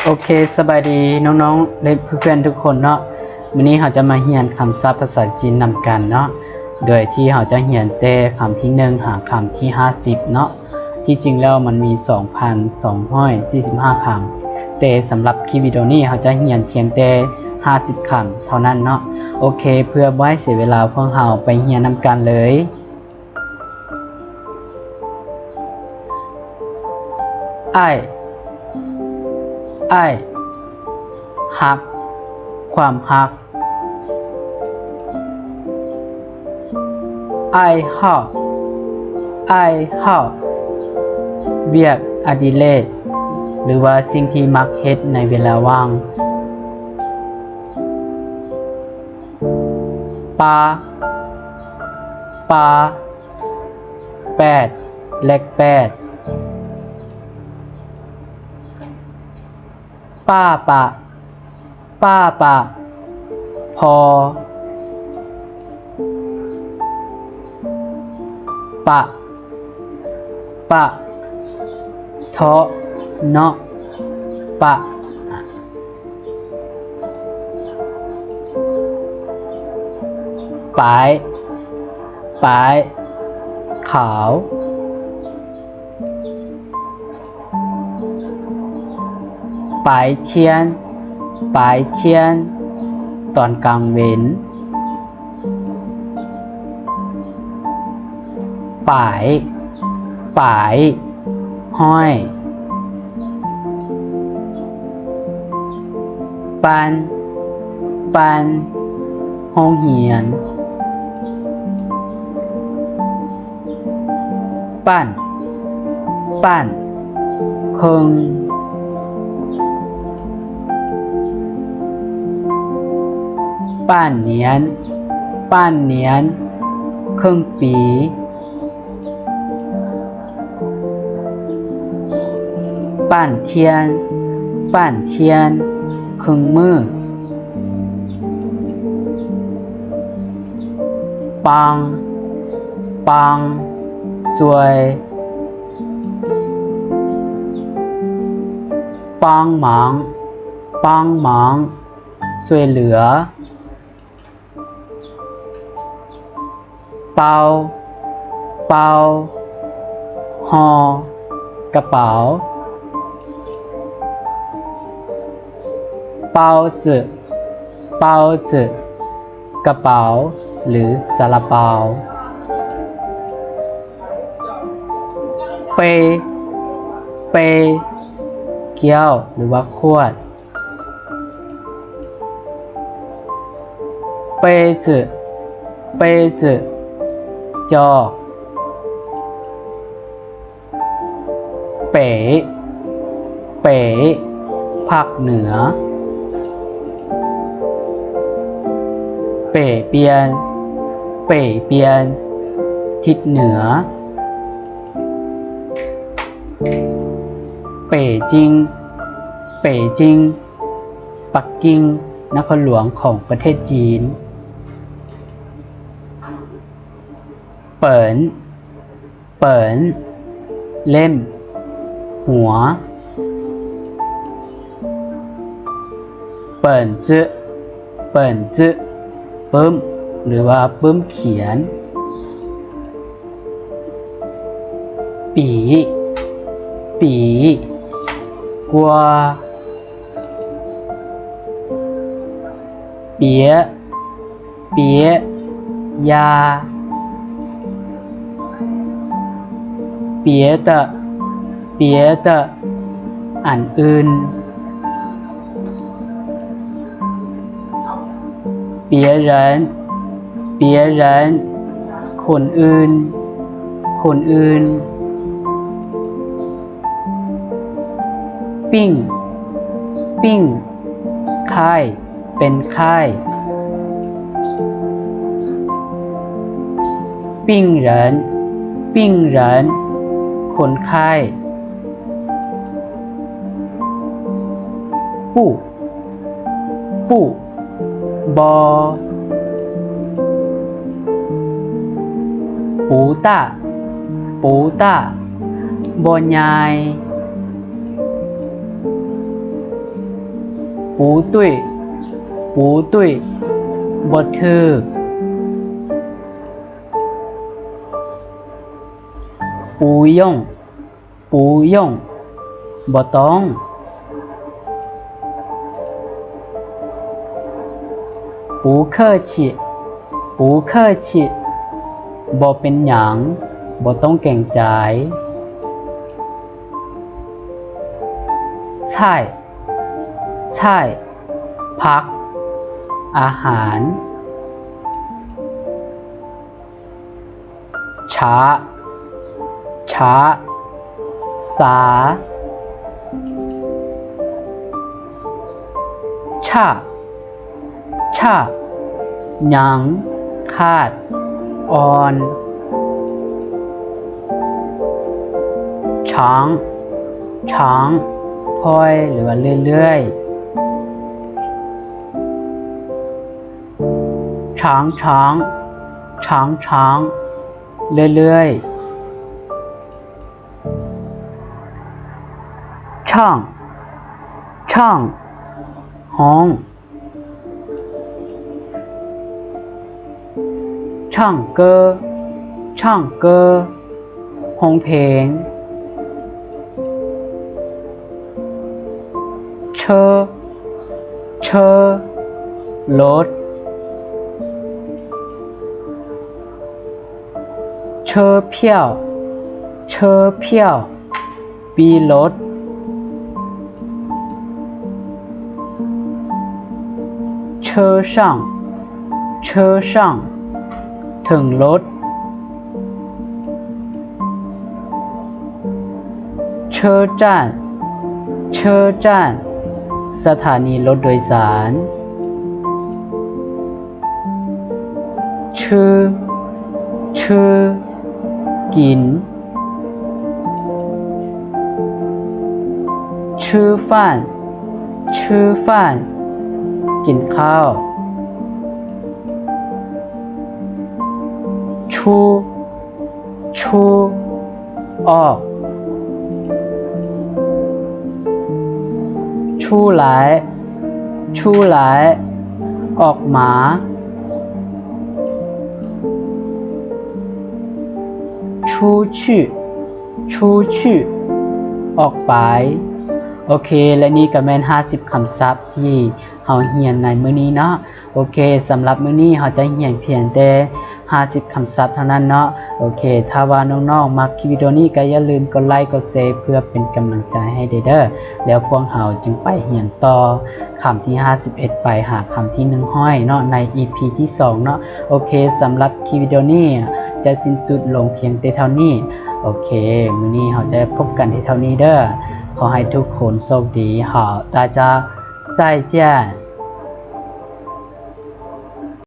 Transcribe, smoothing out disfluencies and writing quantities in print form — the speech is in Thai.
โอเคสบายดีน้องๆและเพื่อนๆทุกคนเนาะวันนี้เราจะมาเรียนคำศัพท์ภาษาจีนนำกันเนาะโดยที่เราจะเรียนแต่คำที่1หาคำที่50เนาะที่จริงแล้วมันมี 2,245 คำแต่สำหรับคลิปวิดีโอนี้เราจะเรียนเพียงแต่50 คำเท่านั้นเนาะโอเคเพื่อบ่ให้เสียเวลาพวกเราไปเรียนนำกันเลยไอ้ฮักความฮักไอ้ฮาเวียกอดิเรกหรือว่าสิ่งที่มักเฮ็ดในเวลาว่างปลาแปดเลข8ป้าปะพอปะทอเนาะปะปายขาวปายเทียนตอนกลางเว้นป่ายห้อยปันห้องเหียนปั้นคงป้านเนียนครึ่งปีป้านเทียนครึ่งมือปังสวยปังหมางช่วยเหลือเปาหอกระเป๋าเปาจืกระเป๋าหรือซาลาเปาเปเกี๊ยวหรือว่าขวดเปจืจอเป๋ภาคเหนือเป๋เปียนทิศเหนือเป๋จิงปักกิ่งนครหลวงของประเทศจีนเปิ่นเล่มหัวเปิ่นจื้อปึ้มหรือว่าปึ้มเขียนปีกัวเปี๊ยยา别的อันอื่น别人คนอื่นปิ้งค่ายเป็นค่ายปิ้งเหรินคนไข้ปู่บอปูต้าบอนยาย ปูตุ้ยปูตุ้ยบ่ถูกปูย่งปูย่งบ่ต้อง不客气不客气บ่เป็นหยังบ่ต้องเกรงใจใช่ใช่พักอาหารช้าช้าสาชาชาหยังคาดอ่อนช้างช้างค่อยหรือว่าเรื่อยๆช้างช้างช้างช้างเรื่อยๆช่างช่างห้องช่างเกอช่างเกอห้องเพลงเชอเชอรถเชอเพียวเชอเพียวปีรถเชอช่างเชอช่างถึงรถเชอจ้านเชอจ้านสถานีรถโดยสารชื่อชื่อกินชื่อฟ่านชื่อฟ่านกินข้าวชูชูออกชูหลายชูหลายออกมาชูชื่อชูชื่อออกไปโอเคและนี่ก็แม่น50คำศัพท์ที่เฮาเรียนในมื้อนี้เนาะโอเคสำหรับมื้อนี้เฮาจะเรียนเพียงแต่50คำศัพท์เท่านั้นเนาะโอเคถ้าว่าน้องๆมักคลิปวิดีโอนี้ก็อย่าลืมกดไลค์กดแชร์เพื่อเป็นกำลังใจให้เด้อแล้วพวกเราจึงไปเรียนต่อคำที่51ไปหาคำที่100เนาะใน EP ที่2เนาะโอเคสำหรับคลิปวิดีโอนี้จะสิ้นสุดลงเพียงแต่เท่านี้โอเคมื้อนี้เราจะพบกันที่เท่านี้เด้อขอให้ทุกคนโชคดี好大家再见